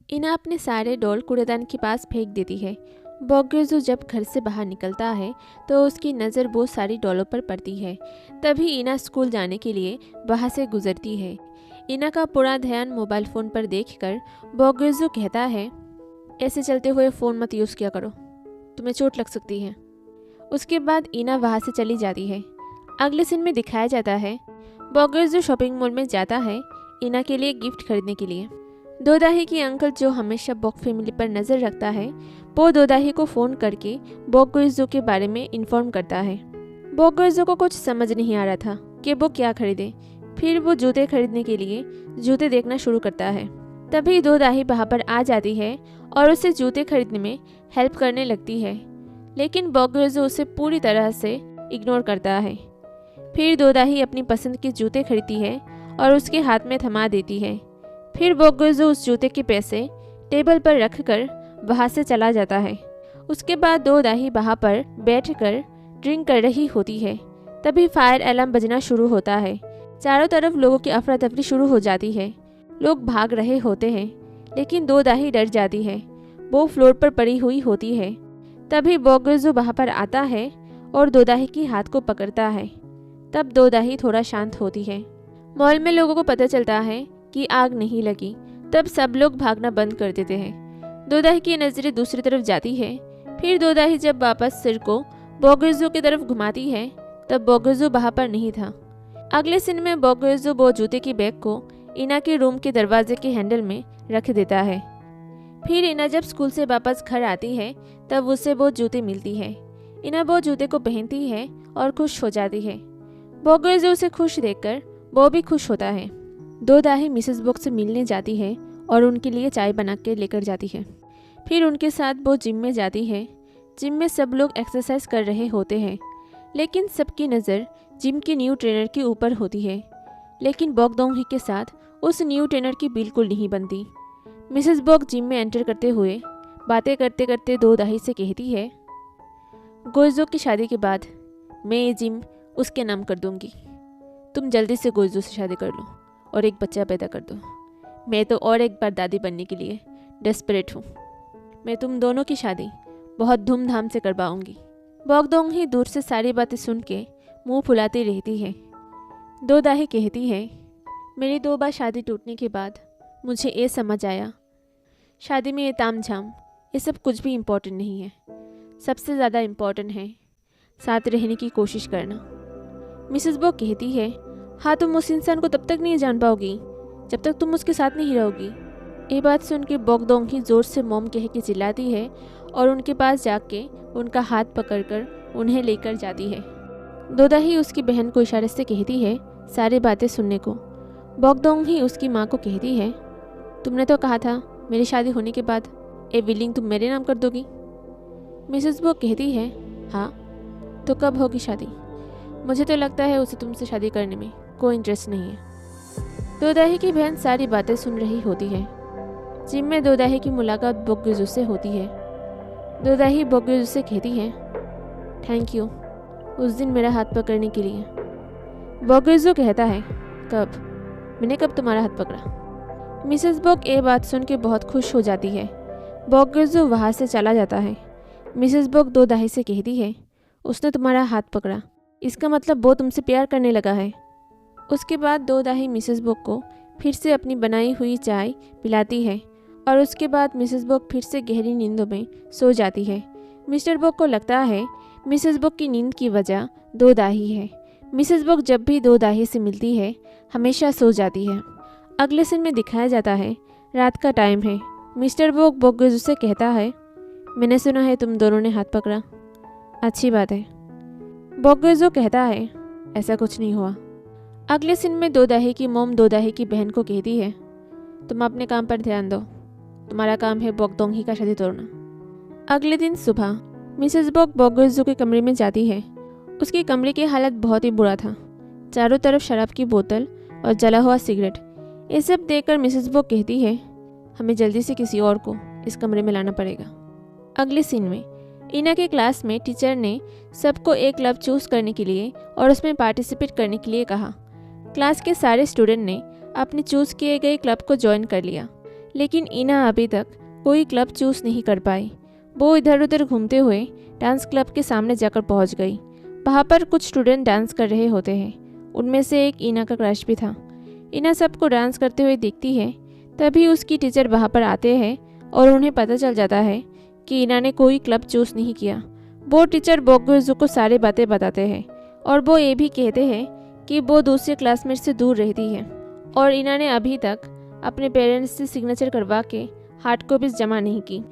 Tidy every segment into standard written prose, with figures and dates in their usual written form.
इना अपने सारे डॉल कूड़ेदान के पास फेंक देती है। बोगेजो जब घर से बाहर निकलता है तो उसकी नज़र बहुत सारी डॉलों पर पड़ती है। तभी इना स्कूल जाने के लिए वहाँ से गुजरती है। इना का पूरा ध्यान मोबाइल फ़ोन पर देखकर बोगेजो कहता है, ऐसे चलते हुए फ़ोन मत यूज़ किया करो, तुम्हें चोट लग सकती है। उसके बाद इना वहाँ से चली जाती है। अगले सीन में दिखाया जाता है बोगेजो शॉपिंग मॉल में जाता है इना के लिए गिफ्ट खरीदने के लिए। दोदाही की अंकल जो हमेशा बॉक फैमिली पर नज़र रखता है वो दोदाही को फ़ोन करके बोगेजो के बारे में इन्फॉर्म करता है। बोगेजो को कुछ समझ नहीं आ रहा था कि वो क्या खरीदे। फिर वो जूते खरीदने के लिए जूते देखना शुरू करता है। तभी दोदाही वहाँ पर आ जाती है और उसे जूते खरीदने में हेल्प करने लगती है, लेकिन बोगेजो उसे पूरी तरह से इग्नोर करता है। फिर दोदाही अपनी पसंद के जूते खरीदती है और उसके हाथ में थमा देती है। फिर बोगेजो उस जूते के पैसे टेबल पर रखकर वहाँ से चला जाता है। उसके बाद दोदाही वहाँ पर बैठकर ड्रिंक कर रही होती है। तभी फायर अलार्म बजना शुरू होता है। चारों तरफ लोगों की अफरा तफरी शुरू हो जाती है। लोग भाग रहे होते हैं, लेकिन दोदाही डर जाती है। वो फ्लोर पर पड़ी हुई होती है। तभी बोगेजो वहाँ पर आता है और दोदाही की हाथ को पकड़ता है। तब दोदाही थोड़ा शांत होती है। मॉल में लोगों को पता चलता है कि आग नहीं लगी। तब सब लोग भागना बंद कर देते हैं। दोदाही की नज़रें दूसरी तरफ जाती है। फिर दोदाही जब वापस सिर को बोगेजो की तरफ घुमाती है तब बोगेजो वहाँ पर नहीं था। अगले सीन में बोगेजो वो जूते की बैग को इना के रूम के दरवाजे के हैंडल में रख देता है। फिर इना जब स्कूल से वापस घर आती है तब उसे वो जूते मिलती है। इना वो जूते को पहनती है और खुश हो जाती है। बोगेजो उसे खुश देखकर वो भी खुश होता है। दोदाही मिसेस बॉक से मिलने जाती है और उनके लिए चाय बना के लेकर जाती है। फिर उनके साथ वो जिम में जाती है। जिम में सब लोग एक्सरसाइज कर रहे होते हैं, लेकिन सबकी नज़र जिम के न्यू ट्रेनर के ऊपर होती है। लेकिन बोगदोंगी के साथ उस न्यू ट्रेनर की बिल्कुल नहीं बनती। मिसेस बॉक जिम में एंटर करते हुए बातें करते करते दोदाही से कहती है, गोइजो की शादी के बाद मैं ये जिम उसके नाम कर दूंगी। तुम जल्दी से गोइजो से शादी कर लो और एक बच्चा पैदा कर दो। मैं तो और एक बार दादी बनने के लिए डेस्परेट हूँ। मैं तुम दोनों की शादी बहुत धूमधाम से करवाऊंगी। बोगदोंगी दूर से सारी बातें सुन के मुंह फुलाती रहती है। दोदाही कहती है, मेरी 2 बार शादी टूटने के बाद मुझे ये समझ आया, शादी में ये तामझाम ये सब कुछ भी इम्पोर्टेंट नहीं है। सबसे ज़्यादा इम्पोर्टेंट है साथ रहने की कोशिश करना। मिसेस बॉक कहती है, हाँ तुम उस इंसान को तब तक नहीं जान पाओगी जब तक तुम उसके साथ नहीं रहोगी। ये बात सुन के बोगदोंगी ज़ोर से मॉम कह के चिल्लाती है और उनके पास जाके उनका हाथ पकड़कर उन्हें लेकर जाती है। दोदाही उसकी बहन को इशारे से कहती है सारी बातें सुनने को। बोगदोंगी उसकी माँ को कहती है, तुमने तो कहा था मेरी शादी होने के बाद ए विलिंग तुम मेरे नाम कर दोगी। मिसेस बॉक कहती है, हाँ तो कब होगी शादी? मुझे तो लगता है उसे तुमसे शादी करने में कोई इंटरेस्ट नहीं है। दोदाही की बहन सारी बातें सुन रही होती है। जिम में दोदाही की मुलाकात बोगेजो से होती है। दोदाही बोगेजो से कहती है, थैंक यू उस दिन मेरा हाथ पकड़ने के लिए। बोगेजो कहता है, कब? मैंने कब तुम्हारा हाथ पकड़ा? मिसेस बॉक ये बात सुन के बहुत खुश हो जाती है। बोगेजो वहाँ से चला जाता है। मिसेस बॉक दोदाही से कहती है, उसने तुम्हारा हाथ पकड़ा, इसका मतलब वो तुमसे प्यार करने लगा है। उसके बाद दोदाही मिसेस बॉक को फिर से अपनी बनाई हुई चाय पिलाती है और उसके बाद मिसेस बॉक फिर से गहरी नींदों में सो जाती है। मिस्टर बॉक को लगता है मिसेस बॉक की नींद की वजह दोदाही है। मिसेस बॉक जब भी दोदाही से मिलती है हमेशा सो जाती है। अगले सीन में दिखाया जाता है रात का टाइम है। मिस्टर बॉक बोगेजो से कहता है, मैंने सुना है तुम दोनों ने हाथ पकड़ा, अच्छी बात है। बोगेजो कहता है, ऐसा कुछ नहीं हुआ। अगले सीन में दोदाही की मॉम दोदाही की बहन को कहती है, तुम अपने काम पर ध्यान दो, तुम्हारा काम है बोगदोंगी का शादी तोड़ना। अगले दिन सुबह मिसेस बॉक बोगेजो के कमरे में जाती है। उसके कमरे की हालत बहुत ही बुरा था। चारों तरफ शराब की बोतल और जला हुआ सिगरेट। ये सब देखकर मिसेस बॉक कहती है, हमें जल्दी से किसी और को इस कमरे में लाना पड़ेगा। अगले सीन में इना के क्लास में टीचर ने सबको एक क्लब चूज़ करने के लिए और उसमें पार्टिसिपेट करने के लिए कहा। क्लास के सारे स्टूडेंट ने अपने चूज़ किए गए क्लब को ज्वाइन कर लिया, लेकिन इना अभी तक कोई क्लब चूज नहीं कर पाई। वो इधर उधर घूमते हुए डांस क्लब के सामने जाकर पहुंच गई। वहाँ पर कुछ स्टूडेंट डांस कर रहे होते हैं। उनमें से एक इना का क्रश भी था। इना सबको डांस करते हुए देखती है। तभी उसकी टीचर वहाँ पर आते हैं और उन्हें पता चल जाता है कि इना ने कोई क्लब चूज नहीं किया। वो टीचर बोगयोजो को सारी बातें बताते हैं और वो ये भी कहते हैं कि वो दूसरे क्लासमेट से दूर रहती है और इना ने अभी तक अपने पेरेंट्स से सिग्नेचर करवा के हार्ड कॉपीज जमा नहीं की।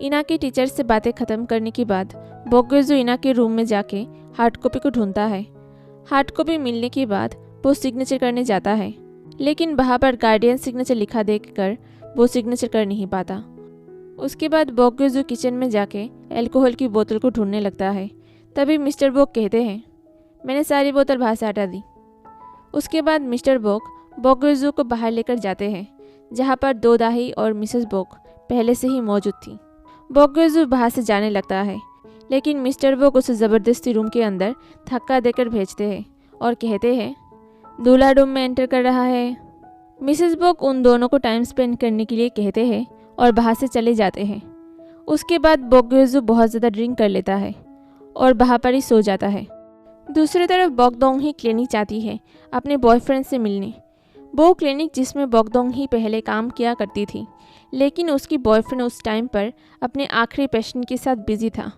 इना के टीचर से बातें ख़त्म करने के बाद बोगयोजो इना के रूम में जाके हार्ड कॉपी को ढूंढता है। हार्ड कॉपी मिलने के बाद वो सिग्नेचर करने जाता है, लेकिन वहाँ पर गार्डियन सिग्नेचर लिखा देखकर वो सिग्नेचर कर नहीं पाता। उसके बाद बोगयोजो किचन में जाके अल्कोहल की बोतल को ढूंढने लगता है। तभी मिस्टर बोग कहते हैं, मैंने सारी बोतल बाहर से हटा दी। उसके बाद मिस्टर बोग बोगयोजो को बाहर लेकर जाते हैं, जहाँ पर दो दाही और मिसेस बोग पहले से ही मौजूद थी। बोगयोजो बाहर से जाने लगता है, लेकिन मिस्टर बोग उसे ज़बरदस्ती रूम के अंदर धक्का देकर भेजते हैं और कहते हैं, दूल्हा रूम में एंटर कर रहा है। मिसेस बोग उन दोनों को टाइम स्पेंड करने के लिए कहते हैं और बाहर से चले जाते हैं। उसके बाद बोगयोजो बहुत ज़्यादा ड्रिंक कर लेता है और वहाँ पर ही सो जाता है। दूसरी तरफ बॉगदोंग ही क्लिनिक जाती है अपने बॉयफ्रेंड से मिलने। वो क्लिनिक जिसमें बॉगदोंग ही पहले काम किया करती थी, लेकिन उसकी बॉयफ्रेंड उस टाइम पर अपने आखिरी पेशेंट के साथ बिजी था।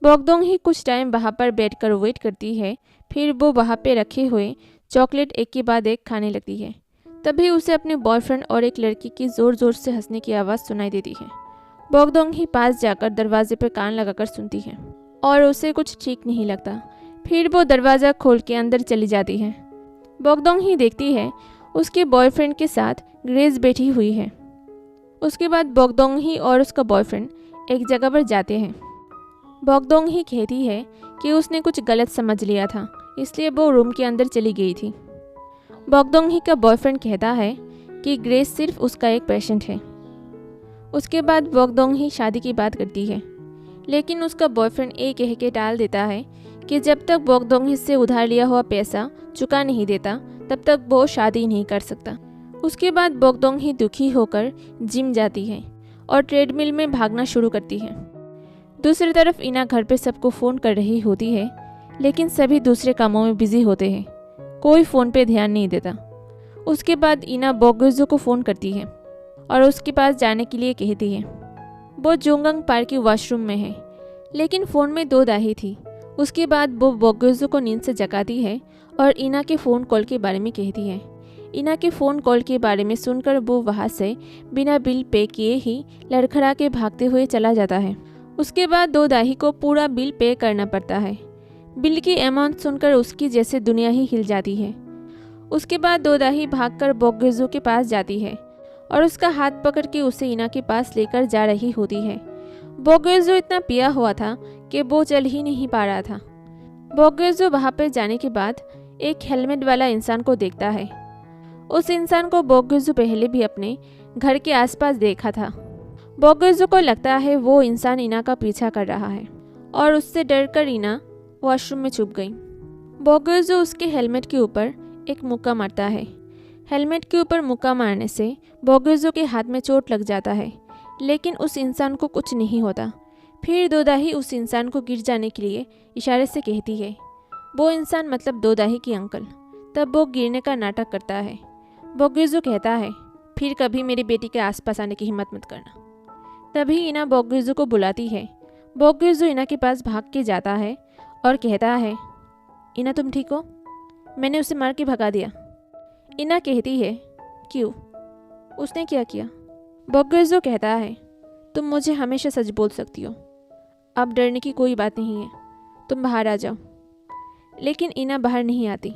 बॉगदोंग ही कुछ टाइम वहाँ पर बैठकर वेट करती है, फिर वो वहाँ पे रखे हुए चॉकलेट एक के बाद एक खाने लगती है। तभी उसे अपने बॉयफ्रेंड और एक लड़की की ज़ोर ज़ोर से हंसने की आवाज़ सुनाई देती है। बॉगदोंग ही पास जाकर दरवाजे पर कान लगाकर सुनती है और उसे कुछ ठीक नहीं लगता। फिर वो दरवाज़ा खोल के अंदर चली जाती है। बॉगदोंग ही देखती है उसके बॉयफ्रेंड के साथ ग्रेस बैठी हुई है। उसके बाद बॉगदोंग ही और उसका बॉयफ्रेंड एक जगह पर जाते हैं। बॉगदोंग ही कहती है कि उसने कुछ गलत समझ लिया था, इसलिए वो रूम के अंदर चली गई थी। बॉगदोंग ही का बॉयफ्रेंड कहता है कि ग्रेस सिर्फ उसका एक पेशेंट है। उसके बाद बॉगदोंग ही शादी की बात करती है, लेकिन उसका बॉयफ्रेंड एक कह के टाल देता है कि जब तक बॉगदोंग ही से उधार लिया हुआ पैसा चुका नहीं देता तब तक वो शादी नहीं कर सकता। उसके बाद बॉगदोंग ही दुखी होकर जिम जाती है और ट्रेडमिल में भागना शुरू करती है। दूसरी तरफ इना घर पे सबको फ़ोन कर रही होती है, लेकिन सभी दूसरे कामों में बिजी होते हैं। कोई फ़ोन पे ध्यान नहीं देता। उसके बाद इना बोगयोजो को फ़ोन करती है और उसके पास जाने के लिए कहती है। वो जोंगंग पार्क के वॉशरूम में है, लेकिन फ़ोन में दो दाही थी। उसके बाद वो बोगयोजो को नींद से जगाती है और इना के फ़ोन कॉल के बारे में कहती है। इना के फ़ोन कॉल के बारे में सुनकर वो वहाँ से बिना बिल पे किए ही लड़खड़ा के भागते हुए चला जाता है। उसके बाद दो दाही को पूरा बिल पे करना पड़ता है। बिल की अमाउंट सुनकर उसकी जैसे दुनिया ही हिल जाती है। उसके बाद दो दाही भागकर बोगयोजो के पास जाती है और उसका हाथ पकड़ के उसे इना के पास लेकर जा रही होती है। बोगयोजो इतना पिया हुआ था कि वो चल ही नहीं पा रहा था। बोगयोजो वहाँ पर जाने के बाद एक हेलमेट वाला इंसान को देखता है। उस इंसान को बोगयोजो पहले भी अपने घर के आसपास देखा था। बोगयोजो को लगता है वो इंसान इना का पीछा कर रहा है और उससे डरकर इना वॉशरूम में छुप गई। बोगयोजो उसके हेलमेट के ऊपर एक मुक्का मारता है। हेलमेट के ऊपर मुक्का मारने से बोगयोजो के हाथ में चोट लग जाता है, लेकिन उस इंसान को कुछ नहीं होता। फिर दो दाही उस इंसान को गिर जाने के लिए इशारे से कहती है। वो इंसान मतलब दो दाही की अंकल। तब वो गिरने का नाटक करता है। बोगयोजो कहता है, फिर कभी मेरी बेटी के आसपास आने की हिम्मत मत करना। तभी इना बोगयोजो को बुलाती है। बोगयोजो इना के पास भाग के जाता है और कहता है, इना तुम ठीक हो? मैंने उसे मार के भगा दिया। इना कहती है, क्यों? उसने क्या किया? बोगयोजो कहता है, तुम मुझे हमेशा सच बोल सकती हो। अब डरने की कोई बात नहीं है, तुम बाहर आ जाओ। लेकिन इना बाहर नहीं आती।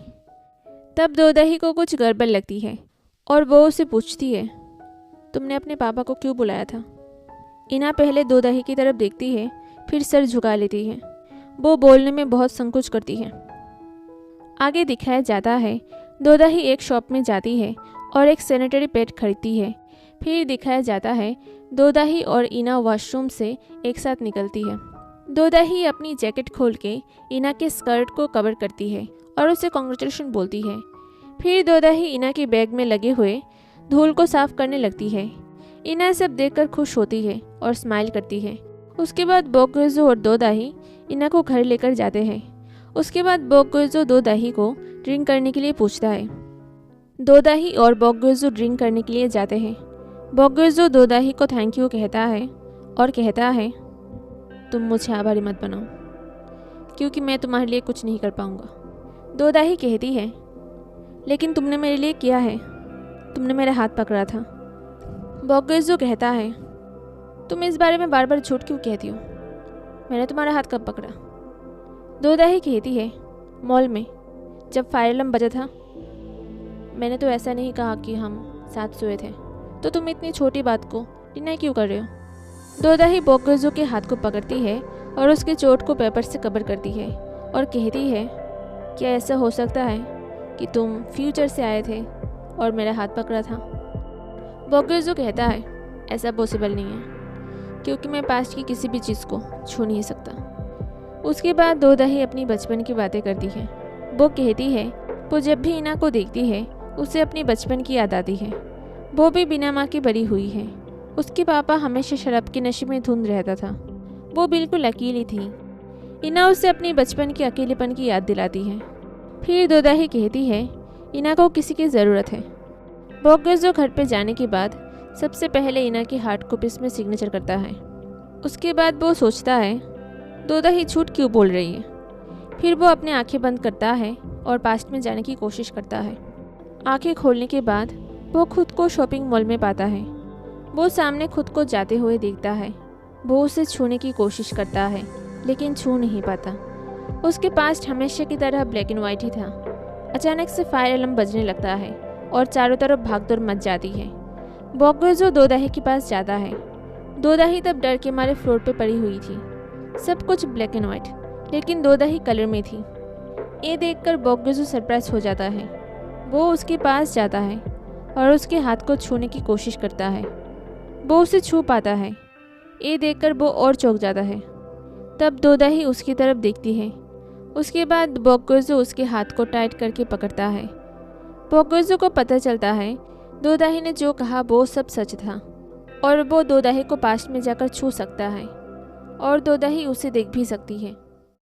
तब दो दाही को कुछ गड़बड़ लगती है और वो उसे पूछती है, तुमने अपने पापा को क्यों बुलाया था? इना पहले दो दाही की तरफ देखती है, फिर सर झुका लेती है। वो बोलने में बहुत संकोच करती है। आगे दिखाया जाता है, दो दाही एक शॉप में जाती है और एक सैनिटरी पैड खरीदती है। फिर दिखाया जाता है, दो दाही और इना वॉशरूम से एक साथ निकलती है। दो दाही अपनी जैकेट खोल के इना के स्कर्ट को कवर करती है और उसे कांग्रेचुलेशन बोलती है। फिर दो दाही इना के बैग में लगे हुए धूल को साफ करने लगती है, इना सब देखकर खुश होती है और स्माइल करती है। उसके बाद बोगुइजो और दो दाही इना को घर लेकर जाते हैं। उसके बाद बोगुइजो दो दाही को ड्रिंक करने के लिए पूछता है। दो दाही और बोगुइजो ड्रिंक करने के लिए जाते हैं। बोगुइजो दो दाही को थैंक यू कहता है और कहता है, तुम मुझे आभारी मत बनाओ क्योंकि मैं तुम्हारे लिए कुछ नहीं कर पाऊंगा। दो दाही कहती है, लेकिन तुमने मेरे लिए किया है, तुमने मेरा हाथ पकड़ा था। बोगुइजो कहता है, तुम इस बारे में बार बार झूठ क्यों कहती हो? मैंने तुम्हारा हाथ कब पकड़ा? दो दाही कहती है, मॉल में जब फायर अलार्म बजा था। मैंने तो ऐसा नहीं कहा कि हम साथ सोए थे, तो तुम इतनी छोटी बात को डिनाई क्यों कर रहे हो? दो दाही बोगुइजो के हाथ को पकड़ती है और उसके चोट को पेपर से कवर करती है और कहती है, क्या ऐसा हो सकता है कि तुम फ्यूचर से आए थे और मेरा हाथ पकड़ा था? बोगुइजो कहता है, ऐसा पॉसिबल नहीं है क्योंकि मैं पास्ट की किसी भी चीज़ को छू नहीं सकता। उसके बाद दो दाही अपनी बचपन की बातें करती है। वो कहती है वो जब भी इना को देखती है उसे अपनी बचपन की याद आती है। वो भी बिना माँ की बड़ी हुई है। उसके पापा हमेशा शराब के नशे में धुंध रहता था। वो बिल्कुल अकेली थी। इना उसे अपनी बचपन के अकेलेपन की याद दिलाती है। फिर दो दाही कहती है, इना को किसी की ज़रूरत है। बोगुइजो घर पे जाने के बाद सबसे पहले इना की हार्ड कॉपीज में सिग्नेचर करता है। उसके बाद वो सोचता है, दो दाही झूठ क्यों बोल रही है। फिर वो अपनी आंखें बंद करता है और पास्ट में जाने की कोशिश करता है। आंखें खोलने के बाद वो खुद को शॉपिंग मॉल में पाता है। वो सामने खुद को जाते हुए देखता है। वो उसे छूने की कोशिश करता है लेकिन छू नहीं पाता। उसके पास्ट हमेशा की तरह ब्लैक एंड वाइट ही था। अचानक से फायर अलार्म बजने लगता है और चारों तरफ भागदौड़ मच जाती है। बोगुइजो दो दाही के पास जाता है। दो दाही तब डर के मारे फ्लोर पे पड़ी हुई थी। सब कुछ ब्लैक एंड वाइट, लेकिन दो दाही कलर में थी। ये देखकर बोगुइजो सरप्राइज हो जाता है। वो उसके पास जाता है और उसके हाथ को छूने की कोशिश करता है। वो उसे छू पाता है। ये देखकर वो और चौंक जाता है। तब दो दाही उसकी तरफ देखती है। उसके बाद बोगुइजो उसके हाथ को टाइट करके पकड़ता है। बोगुइजो को पता चलता है दो दाही ने जो कहा वो सब सच था और वो दो दाही को पास्ट में जाकर छू सकता है और दो दाही उसे देख भी सकती है।